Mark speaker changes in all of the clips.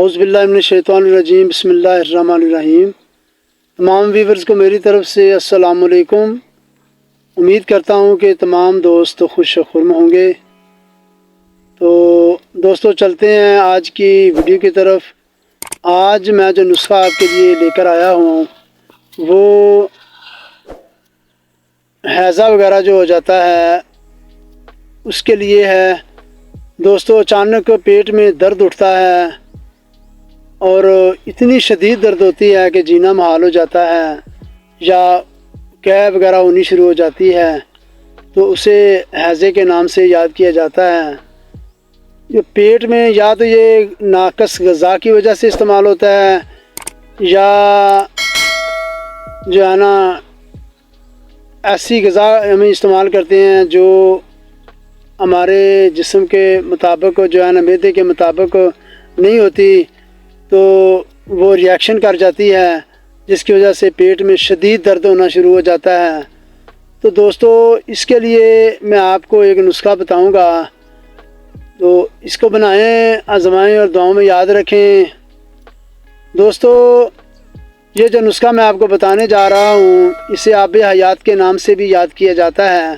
Speaker 1: औज़ुबिल्लाहिमिनश्शैतानिर्रजीम बिस्मिल्लाहिर्रहमानिर्रहीम। तमाम व्यूवर्स को मेरी तरफ़ से अस्सलाम वालेकुम। उम्मीद करता हूँ कि तमाम दोस्त खुश खुर्म होंगे। तो दोस्तों चलते हैं आज की वीडियो की तरफ। आज मैं जो नुस्खा आपके लिए लेकर आया हूँ वो हैज़ा वगैरह जो हो जाता है उसके लिए है। दोस्तों अचानक पेट में दर्द उठता है और इतनी शदीद दर्द होती है कि जीना मुहाल हो जाता है या कैब वगैरह होनी शुरू हो जाती है, तो उसे हैज़े के नाम से याद किया जाता है। जो पेट में या तो ये नाकस ग़ज़ा की वजह से इस्तेमाल होता है या जो है ना ऐसी ग़ज़ा हम इस्तेमाल करते हैं जो हमारे जिस्म के मुताबिक जो है ना मैदे के मुताबिक नहीं होती, तो वो रिएक्शन कर जाती है जिसकी वजह से पेट में शदीद दर्द होना शुरू हो जाता है। तो दोस्तों इसके लिए मैं आपको एक नुस्खा बताऊंगा, तो इसको बनाएं, आजमाएं और दुआओं में याद रखें। दोस्तों ये जो नुस्खा मैं आपको बताने जा रहा हूँ इसे आब हयात के नाम से भी याद किया जाता है।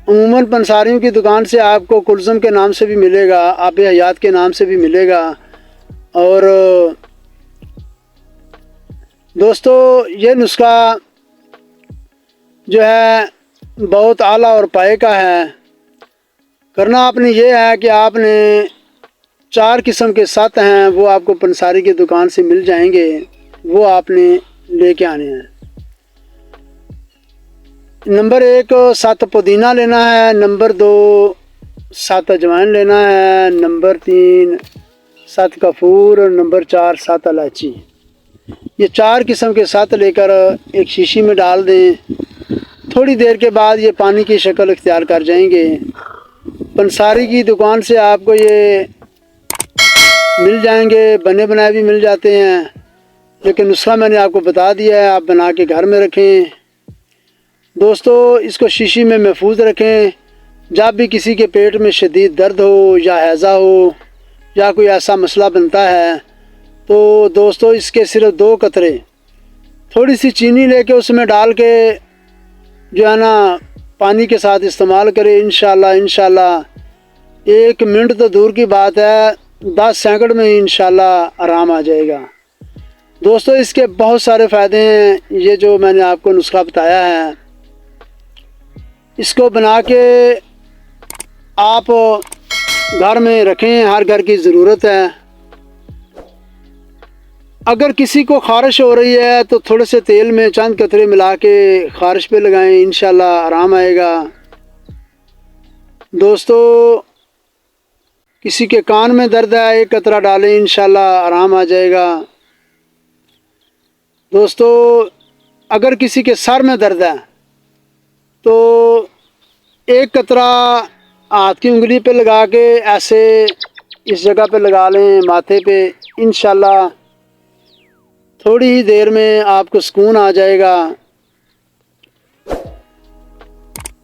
Speaker 1: अमूमन पंसारियों की दुकान से आपको कुल्ज़म के नाम से भी मिलेगा, आब हयात के नाम से भी मिलेगा। और दोस्तों ये नुस्खा जो है बहुत आला और पाए का है। करना आपने ये है कि आपने 4 किस्म के सत हैं वो आपको पंसारी की दुकान से मिल जाएंगे, वो आपने लेके आने हैं। नंबर 1 7 पुदीना लेना है, नंबर 2 7 अजवाइन लेना है, नंबर 3 7 कपूर और नंबर 4 7 इलायची। ये 4 किस्म के सत लेकर एक शीशी में डाल दें। थोड़ी देर के बाद ये पानी की शक्ल इख्तियार कर जाएंगे। पंसारी की दुकान से आपको ये मिल जाएंगे, बने बनाए भी मिल जाते हैं, लेकिन नुस्खा मैंने आपको बता दिया है, आप बना के घर में रखें। दोस्तों इसको शीशी में महफूज रखें। जब भी किसी के पेट में शदीद दर्द हो या हैज़ा हो या कोई ऐसा मसला बनता है, तो दोस्तों इसके सिर्फ 2 कतरे थोड़ी सी चीनी लेके उसमें डाल के जो है ना पानी के साथ इस्तेमाल करें। इंशाल्लाह 1 मिनट तो दूर की बात है, 10 सेकंड में ही इंशाल्लाह आराम आ जाएगा। दोस्तों इसके बहुत सारे फ़ायदे हैं। ये जो मैंने आपको नुस्खा बताया है इसको बना के आप घर में रखें, हर घर की ज़रूरत है। अगर किसी को ख़ारिश हो रही है तो थोड़े से तेल में चंद कतरे मिला के ख़ारिश पे लगाएं, इंशाल्लाह आराम आएगा। दोस्तों किसी के कान में दर्द है, 1 कतरा डालें, इंशाल्लाह आराम आ जाएगा। दोस्तों अगर किसी के सर में दर्द है तो 1 कतरा हाथ की उंगली पे लगा के ऐसे इस जगह पे लगा लें, माथे पे, इंशाल्लाह थोड़ी ही देर में आपको सुकून आ जाएगा।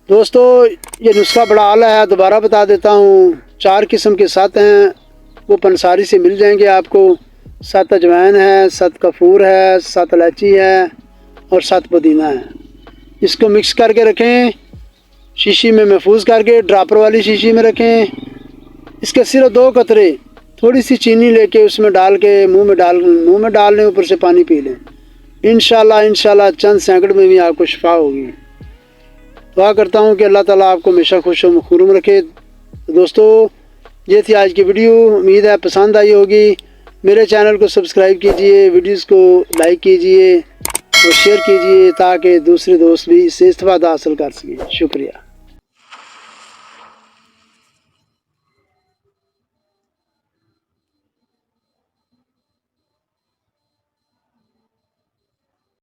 Speaker 1: दोस्तों ये नुस्खा बड़ा आला है, दोबारा बता देता हूँ। 4 किस्म के सत हैं वो पंसारी से मिल जाएंगे आपको। 7 अजवाइन है, 7 कपूर है, 7 इलायची है और 7 पुदीना है। इसको मिक्स करके रखें, शीशी में महफूज करके ड्रापर वाली शीशी में रखें। इसके सिर्फ 2 कतरे थोड़ी सी चीनी लेके उसमें डाल के मुंह में डाल लें, ऊपर से पानी पी लें। इंशाल्लाह चंद सेकंड में भी आपको शिफा होगी। दुआ करता हूँ कि अल्लाह ताला आपको हमेशा खुश व मखरूम रखे। दोस्तों ये थी आज की वीडियो, उम्मीद है पसंद आई होगी। मेरे चैनल को सब्सक्राइब कीजिए, वीडियोज़ को लाइक कीजिए और शेयर कीजिए ताकि दूसरे दोस्त भी इससे इस्तेफादा हासिल कर सकें। शुक्रिया।